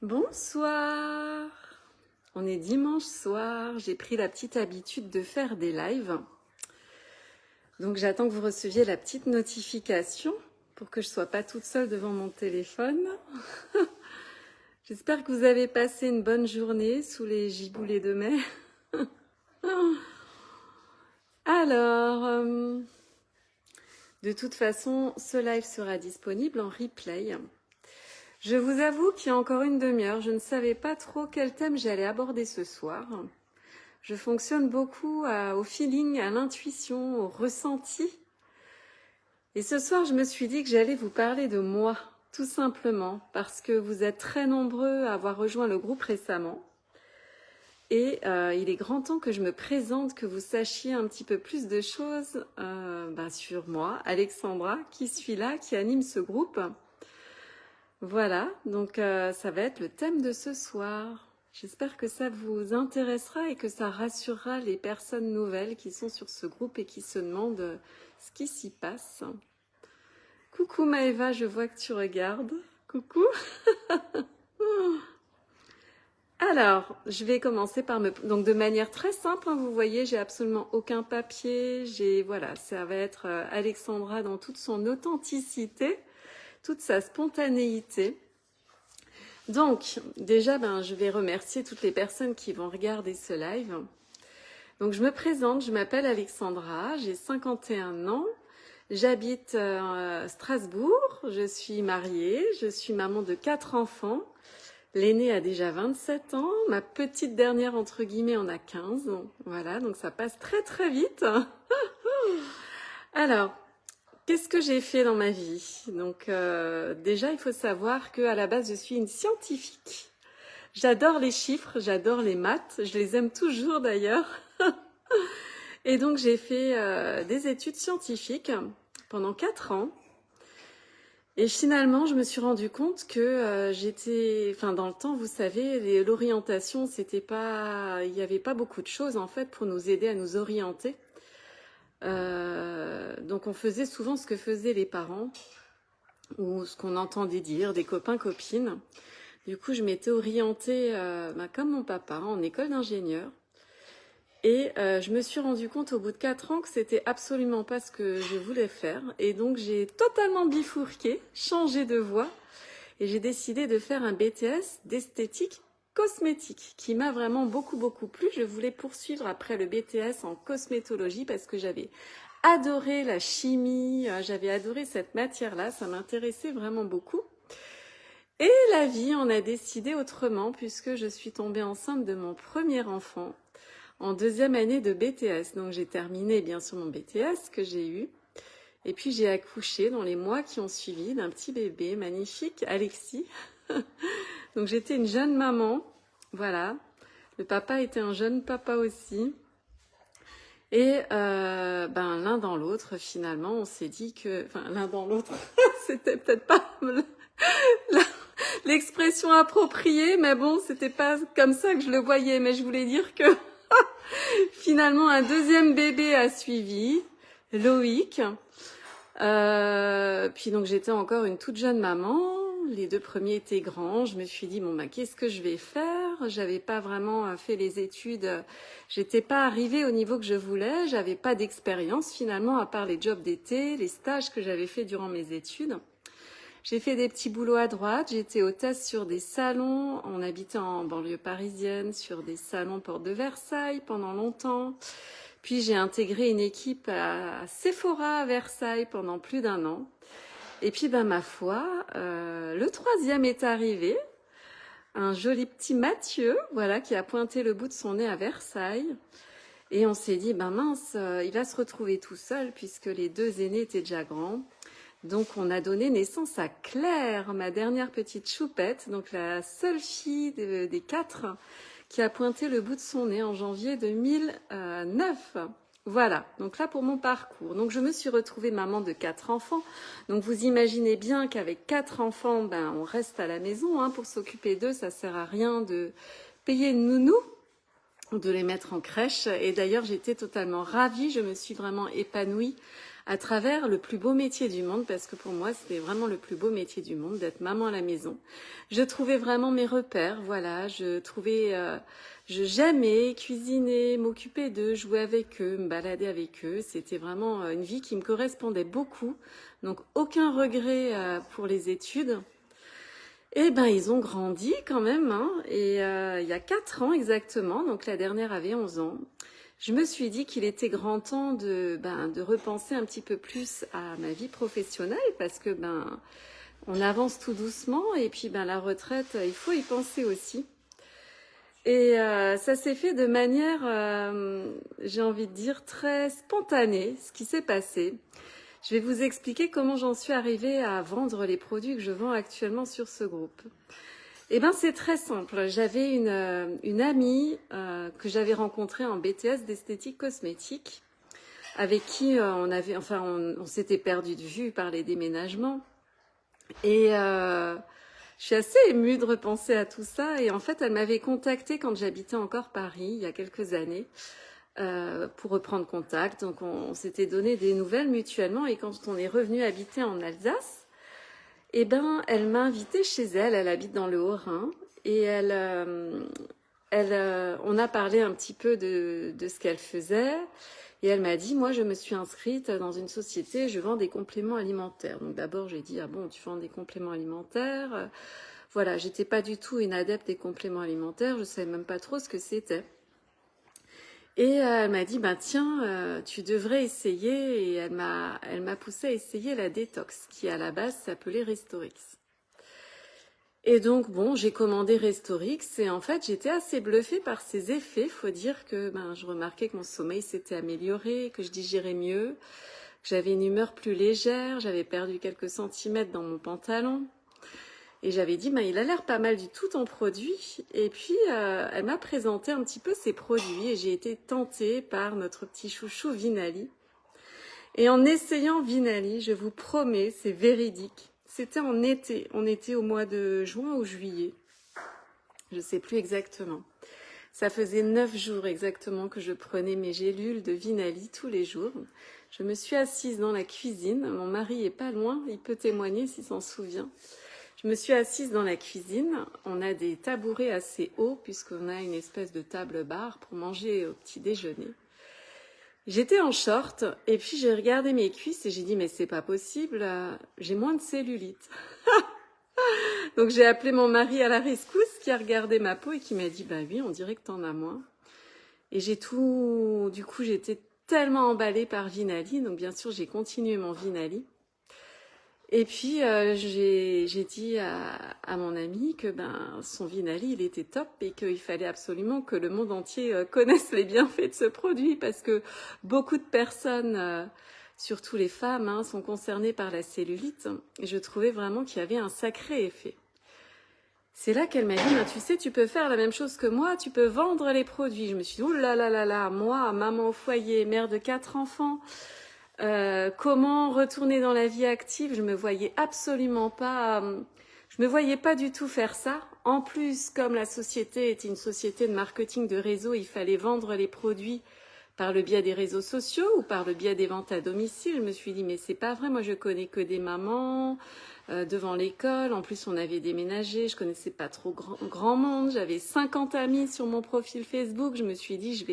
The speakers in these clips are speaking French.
Bonsoir. On est dimanche soir. J'ai pris la petite habitude de faire des lives. Donc j'attends que vous receviez la petite notification pour que je ne sois pas toute seule devant mon téléphone. J'espère que vous avez passé une bonne journée sous les giboulées de mai. Alors, de toute façon, ce live sera disponible en replay. Je vous avoue qu'il y a encore une demi-heure, je ne savais pas trop quel thème j'allais aborder ce soir. Je fonctionne beaucoup au feeling, à l'intuition, au ressenti. Et ce soir, je me suis dit que j'allais vous parler de moi, tout simplement, parce que vous êtes très nombreux à avoir rejoint le groupe récemment. Et il est grand temps que je me présente, que vous sachiez un petit peu plus de choses sur moi, Alexandra, qui suis là, qui anime ce groupe. Voilà, donc ça va être le thème de ce soir. J'espère que ça vous intéressera et que ça rassurera les personnes nouvelles qui sont sur ce groupe et qui se demandent ce qui s'y passe. Coucou Maëva, je vois que tu regardes. Coucou. Alors, je vais commencer par donc de manière très simple, hein, vous voyez, j'ai absolument aucun papier. Voilà, ça va être Alexandra dans toute son authenticité, toute sa spontanéité. Donc, déjà, je vais remercier toutes les personnes qui vont regarder ce live. Donc, je me présente, je m'appelle Alexandra, j'ai 51 ans, j'habite Strasbourg, je suis mariée, je suis maman de 4 enfants. L'aînée a déjà 27 ans, ma petite dernière, entre guillemets, en a 15. Voilà, donc ça passe très très vite. Alors, qu'est-ce que j'ai fait dans ma vie? Donc déjà, il faut savoir qu'à la base, je suis une scientifique. J'adore les chiffres, j'adore les maths, je les aime toujours d'ailleurs. Et donc, j'ai fait des études scientifiques pendant 4 ans. Et finalement, je me suis rendu compte que dans le temps, vous savez, l'orientation, il n'y avait pas beaucoup de choses en fait pour nous aider à nous orienter. Donc on faisait souvent ce que faisaient les parents ou ce qu'on entendait dire des copains, copines. Du coup, je m'étais orientée comme mon papa en école d'ingénieur. Et je me suis rendu compte au bout de 4 ans que c'était absolument pas ce que je voulais faire. Et donc j'ai totalement bifurqué, changé de voie. Et j'ai décidé de faire un BTS d'esthétique cosmétique qui m'a vraiment beaucoup plu. Je voulais poursuivre après le BTS en cosmétologie parce que j'avais adoré la chimie, j'avais adoré cette matière-là, ça m'intéressait vraiment beaucoup. Et la vie en a décidé autrement puisque je suis tombée enceinte de mon premier enfant en 2e année de BTS. Donc j'ai terminé bien sûr mon BTS que j'ai eu. Et puis j'ai accouché dans les mois qui ont suivi d'un petit bébé magnifique, Alexis. Donc j'étais une jeune maman, voilà. Le papa était un jeune papa aussi. Et l'un dans l'autre, finalement, on s'est dit que... Enfin, l'un dans l'autre, c'était peut-être pas l'expression appropriée, mais bon, c'était pas comme ça que je le voyais. Mais je voulais dire que finalement, un 2e bébé a suivi, Loïc. Puis donc j'étais encore une toute jeune maman, les 2 premiers étaient grands, je me suis dit qu'est-ce que je vais faire? J'avais pas vraiment fait les études, j'étais pas arrivée au niveau que je voulais, j'avais pas d'expérience finalement à part les jobs d'été, les stages que j'avais fait durant mes études. J'ai fait des petits boulots à droite, j'étais hôtesse sur des salons, on habitait en banlieue parisienne, sur des salons porte de Versailles pendant longtemps. Puis j'ai intégré une équipe à Sephora à Versailles pendant plus d'1 an. Et puis ma foi, le 3e est arrivé, un joli petit Mathieu, voilà, qui a pointé le bout de son nez à Versailles. Et on s'est dit, mince, il va se retrouver tout seul puisque les 2 aînés étaient déjà grands. Donc on a donné naissance à Claire, ma dernière petite choupette, donc la seule fille des 4 qui a pointé le bout de son nez en janvier 2009. Voilà, donc là pour mon parcours. Donc je me suis retrouvée maman de 4 enfants. Donc vous imaginez bien qu'avec 4 enfants, on reste à la maison pour s'occuper d'eux. Ça sert à rien de payer une nounou ou de les mettre en crèche. Et d'ailleurs j'étais totalement ravie, je me suis vraiment épanouie à travers le plus beau métier du monde, parce que pour moi, c'était vraiment le plus beau métier du monde, d'être maman à la maison. Je trouvais vraiment mes repères, voilà, j'aimais cuisiner, m'occuper d'eux, jouer avec eux, me balader avec eux. C'était vraiment une vie qui me correspondait beaucoup, donc aucun regret pour les études. Eh ben, ils ont grandi quand même, hein, et il y a 4 ans exactement, donc la dernière avait 11 ans. Je me suis dit qu'il était grand temps de repenser un petit peu plus à ma vie professionnelle parce que on avance tout doucement et puis la retraite, il faut y penser aussi. Et ça s'est fait de manière, j'ai envie de dire, très spontanée, ce qui s'est passé. Je vais vous expliquer comment j'en suis arrivée à vendre les produits que je vends actuellement sur ce groupe. Eh ben, c'est très simple. J'avais une amie que j'avais rencontrée en BTS d'esthétique cosmétique, avec qui on s'était perdu de vue par les déménagements. Et je suis assez émue de repenser à tout ça. Et en fait, elle m'avait contactée quand j'habitais encore Paris, il y a quelques années, pour reprendre contact. Donc, on s'était donné des nouvelles mutuellement. Et quand on est revenu habiter en Alsace, eh ben, elle m'a invitée chez elle. Elle habite dans le Haut-Rhin. Et on a parlé un petit peu de ce qu'elle faisait. Et elle m'a dit, moi, je me suis inscrite dans une société, je vends des compléments alimentaires. Donc d'abord, j'ai dit, ah bon, tu vends des compléments alimentaires? Voilà, j'étais pas du tout une adepte des compléments alimentaires. Je savais même pas trop ce que c'était. Et elle m'a dit, tiens, tu devrais essayer. Et elle m'a poussé à essayer la détox, qui à la base s'appelait Restorix. Et donc, bon, j'ai commandé Restorix et en fait, j'étais assez bluffée par ses effets. Faut dire que je remarquais que mon sommeil s'était amélioré, que je digérais mieux, que j'avais une humeur plus légère, j'avais perdu quelques centimètres dans mon pantalon. Et j'avais dit, il a l'air pas mal du tout ton produit. Et puis, elle m'a présenté un petit peu ses produits et j'ai été tentée par notre petit chouchou Vinali. Et en essayant Vinali, je vous promets, c'est véridique. C'était en été, on était au mois de juin ou juillet, je ne sais plus exactement. Ça faisait 9 jours exactement que je prenais mes gélules de Vinali tous les jours. Je me suis assise dans la cuisine, mon mari est pas loin, il peut témoigner s'il s'en souvient. Je me suis assise dans la cuisine, on a des tabourets assez hauts puisqu'on a une espèce de table-bar pour manger au petit déjeuner. J'étais en short et puis j'ai regardé mes cuisses et j'ai dit mais c'est pas possible, j'ai moins de cellulite. Donc j'ai appelé mon mari à la rescousse qui a regardé ma peau et qui m'a dit oui, on dirait que t'en as moins. Et du coup j'étais tellement emballée par Vinali, donc bien sûr j'ai continué mon Vinali. Et puis j'ai dit à mon ami que son Vinali il était top et qu'il fallait absolument que le monde entier connaisse les bienfaits de ce produit parce que beaucoup de personnes, surtout les femmes, sont concernées par la cellulite. Et je trouvais vraiment qu'il y avait un sacré effet. C'est là qu'elle m'a dit, tu sais, tu peux faire la même chose que moi, tu peux vendre les produits. Je me suis dit, oh là là là là, moi, maman au foyer, mère de 4 enfants, comment retourner dans la vie active? Je me voyais absolument pas, je me voyais pas du tout faire ça. En plus, comme la société était une société de marketing de réseau, il fallait vendre les produits par le biais des réseaux sociaux ou par le biais des ventes à domicile. Je me suis dit, mais c'est pas vrai, moi je connais que des mamans devant l'école. En plus, on avait déménagé, je connaissais pas trop grand monde. J'avais 50 amis sur mon profil Facebook. Je me suis dit, je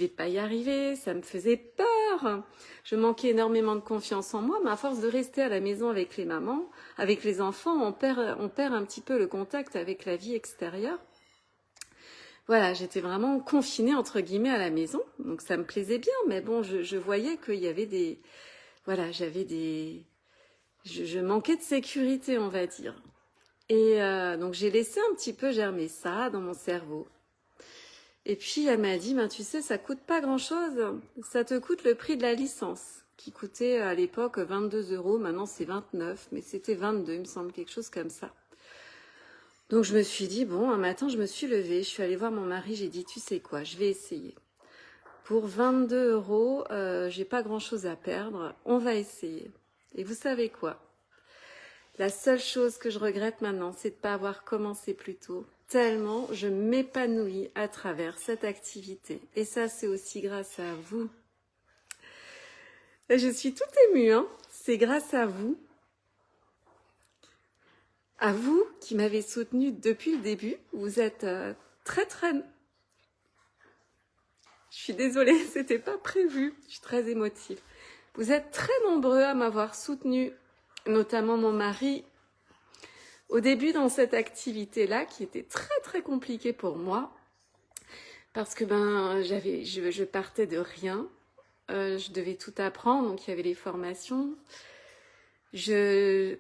vais pas y arriver. Ça me faisait peur. Je manquais énormément de confiance en moi, mais à force de rester à la maison avec les mamans, avec les enfants, on perd un petit peu le contact avec la vie extérieure. Voilà, j'étais vraiment confinée entre guillemets à la maison, donc ça me plaisait bien, mais bon, je voyais qu'il y avait je manquais de sécurité, on va dire. Et donc j'ai laissé un petit peu germer ça dans mon cerveau. Et puis elle m'a dit, tu sais, ça coûte pas grand-chose, ça te coûte le prix de la licence, qui coûtait à l'époque 22 €, maintenant c'est 29, mais c'était 22, il me semble, quelque chose comme ça. Donc je me suis dit, bon, un matin je me suis levée, je suis allée voir mon mari, j'ai dit, tu sais quoi, je vais essayer. Pour 22 €, j'ai pas grand-chose à perdre, on va essayer. Et vous savez quoi? La seule chose que je regrette maintenant, c'est de ne pas avoir commencé plus tôt, tellement je m'épanouis à travers cette activité. Et ça, c'est aussi grâce à vous. Et je suis toute émue, hein. C'est grâce à vous qui m'avez soutenue depuis le début. Vous êtes très très... Je suis désolée, c'était pas prévu. Je suis très émotive. Vous êtes très nombreux à m'avoir soutenue, notamment mon mari, au début dans cette activité-là qui était très très compliquée pour moi. Parce que je partais de rien. Je devais tout apprendre, donc il y avait les formations. J'ai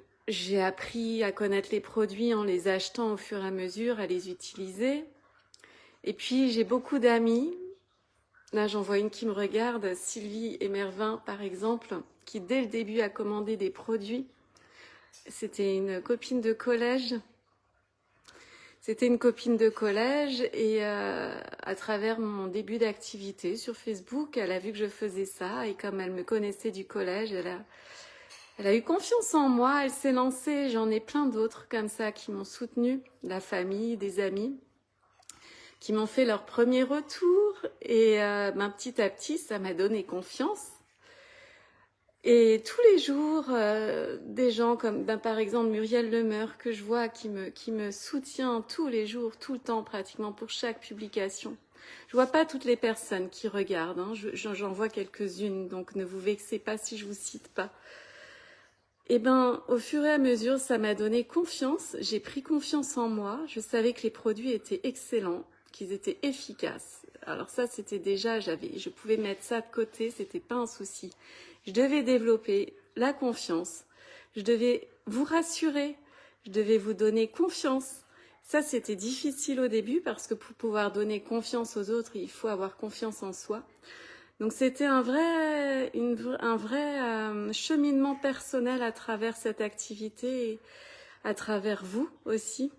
appris à connaître les produits en les achetant au fur et à mesure, à les utiliser. Et puis j'ai beaucoup d'amis. Là, j'en vois une qui me regarde, Sylvie Emervin par exemple, qui dès le début a commandé des produits. C'était une copine de collège. C'était une copine de collège et à travers mon début d'activité sur Facebook, elle a vu que je faisais ça et comme elle me connaissait du collège, elle a eu confiance en moi, elle s'est lancée. J'en ai plein d'autres comme ça qui m'ont soutenue, la famille, des amis, qui m'ont fait leur premier retour et petit à petit, ça m'a donné confiance. Et tous les jours, des gens comme par exemple Muriel Lemeur que je vois qui me soutient tous les jours, tout le temps pratiquement pour chaque publication. Je vois pas toutes les personnes qui regardent, hein, j'en vois quelques-unes, donc ne vous vexez pas si je vous cite pas. Et au fur et à mesure, ça m'a donné confiance, j'ai pris confiance en moi, je savais que les produits étaient excellents, qu'ils étaient efficaces. Alors ça, c'était déjà, je pouvais mettre ça de côté, c'était pas un souci. Je devais développer la confiance, je devais vous rassurer, je devais vous donner confiance. Ça, c'était difficile au début parce que pour pouvoir donner confiance aux autres, il faut avoir confiance en soi. Donc c'était un vrai cheminement personnel à travers cette activité et à travers vous aussi.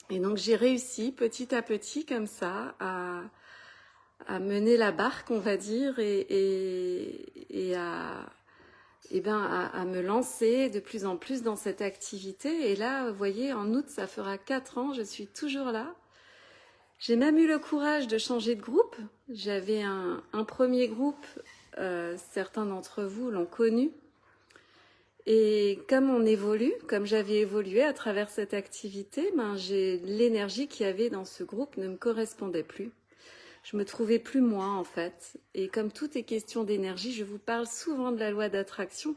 Et donc j'ai réussi petit à petit comme ça à mener la barque, on va dire, et à me lancer de plus en plus dans cette activité. Et là, vous voyez, en août, ça fera 4 ans, je suis toujours là. J'ai même eu le courage de changer de groupe. J'avais un premier groupe, certains d'entre vous l'ont connu. Et comme on évolue, comme j'avais évolué à travers cette activité, l'énergie qu'il y avait dans ce groupe ne me correspondait plus. Je me trouvais plus moi en fait. Et comme tout est question d'énergie, je vous parle souvent de la loi d'attraction.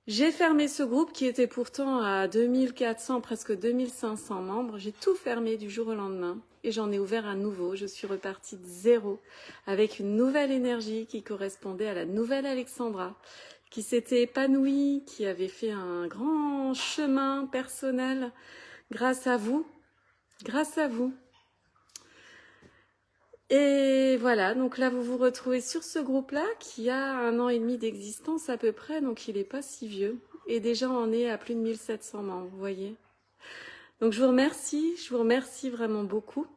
J'ai fermé ce groupe qui était pourtant à 2400, presque 2500 membres. J'ai tout fermé du jour au lendemain et j'en ai ouvert un nouveau. Je suis repartie de zéro avec une nouvelle énergie qui correspondait à la nouvelle Alexandra, qui s'était épanouie, qui avait fait un grand chemin personnel grâce à vous. Grâce à vous. Et voilà, donc là vous vous retrouvez sur ce groupe-là qui a 1 an et demi d'existence à peu près, donc il n'est pas si vieux. Et déjà on est à plus de 1700 membres, vous voyez. Donc je vous remercie vraiment beaucoup.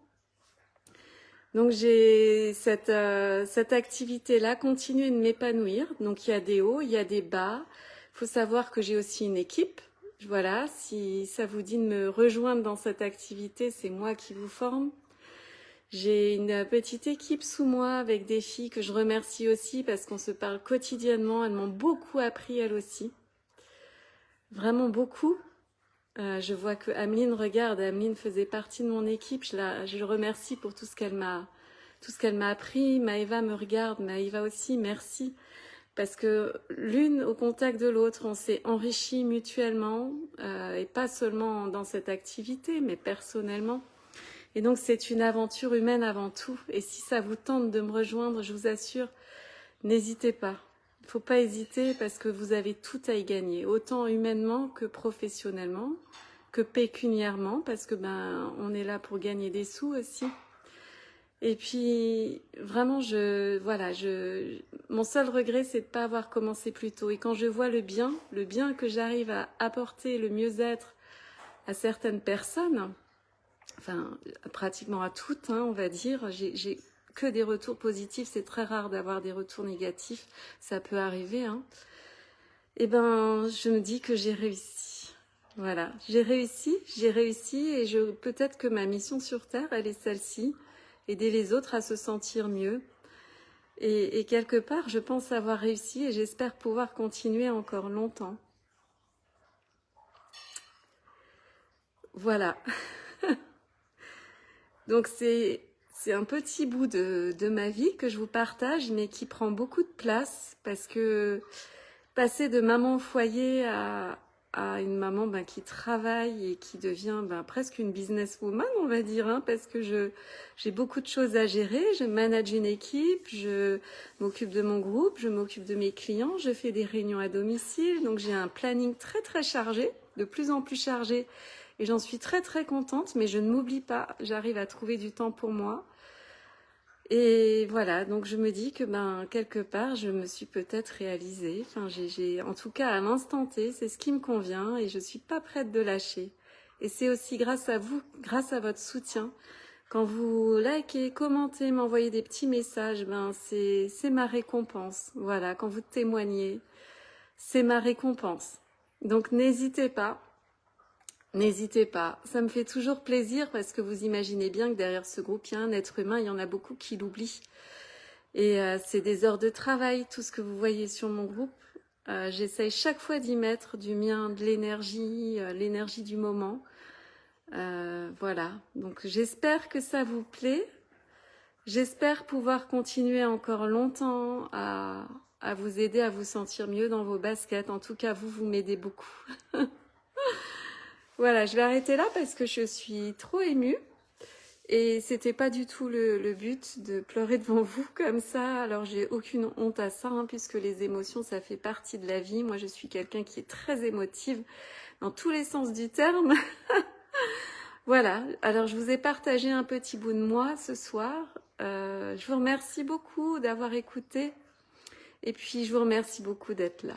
Donc j'ai cette activité-là continue de m'épanouir. Donc il y a des hauts, il y a des bas. Il faut savoir que j'ai aussi une équipe. Voilà, si ça vous dit de me rejoindre dans cette activité, c'est moi qui vous forme. J'ai une petite équipe sous moi avec des filles que je remercie aussi parce qu'on se parle quotidiennement. Elles m'ont beaucoup appris, elles aussi. Vraiment beaucoup. Je vois que Ameline regarde. Ameline faisait partie de mon équipe. Je le remercie pour tout ce qu'elle m'a appris. Maëva me regarde. Maëva aussi, merci. Parce que l'une au contact de l'autre, on s'est enrichi mutuellement et pas seulement dans cette activité, mais personnellement. Et donc c'est une aventure humaine avant tout. Et si ça vous tente de me rejoindre, je vous assure, n'hésitez pas. Il ne faut pas hésiter parce que vous avez tout à y gagner, autant humainement que professionnellement, que pécuniairement, parce que on est là pour gagner des sous aussi. Et puis vraiment, mon seul regret, c'est de ne pas avoir commencé plus tôt. Et quand je vois le bien que j'arrive à apporter, le mieux-être à certaines personnes, enfin pratiquement à toutes, hein, on va dire, j'ai que des retours positifs, c'est très rare d'avoir des retours négatifs, ça peut arriver, hein. Et je me dis que j'ai réussi. Voilà, j'ai réussi et peut-être que ma mission sur Terre, elle est celle-ci, aider les autres à se sentir mieux. Et quelque part, je pense avoir réussi et j'espère pouvoir continuer encore longtemps. Voilà. Donc c'est un petit bout de ma vie que je vous partage, mais qui prend beaucoup de place parce que passer de maman au foyer à une maman qui travaille et qui devient presque une businesswoman, on va dire, hein, parce que j'ai beaucoup de choses à gérer. Je manage une équipe, je m'occupe de mon groupe, je m'occupe de mes clients, je fais des réunions à domicile, donc j'ai un planning très très chargé, de plus en plus chargé. Et j'en suis très très contente, mais je ne m'oublie pas, j'arrive à trouver du temps pour moi. Et voilà, donc je me dis que quelque part, je me suis peut-être réalisée. Enfin, en tout cas, à l'instant T, c'est ce qui me convient et je suis pas prête de lâcher. Et c'est aussi grâce à vous, grâce à votre soutien. Quand vous likez, commentez, m'envoyez des petits messages, c'est ma récompense. Voilà, quand vous témoignez, c'est ma récompense. Donc n'hésitez pas. N'hésitez pas, ça me fait toujours plaisir parce que vous imaginez bien que derrière ce groupe, il y a un être humain, il y en a beaucoup qui l'oublient. Et c'est des heures de travail, tout ce que vous voyez sur mon groupe. J'essaye chaque fois d'y mettre du mien, de l'énergie du moment. Voilà, donc j'espère que ça vous plaît. J'espère pouvoir continuer encore longtemps à vous aider à vous sentir mieux dans vos baskets. En tout cas, vous m'aidez beaucoup. Voilà, je vais arrêter là parce que je suis trop émue et c'était pas du tout le but de pleurer devant vous comme ça. Alors j'ai aucune honte à ça, hein, puisque les émotions, ça fait partie de la vie. Moi, je suis quelqu'un qui est très émotive dans tous les sens du terme. Voilà, alors je vous ai partagé un petit bout de moi ce soir. Je vous remercie beaucoup d'avoir écouté et puis je vous remercie beaucoup d'être là.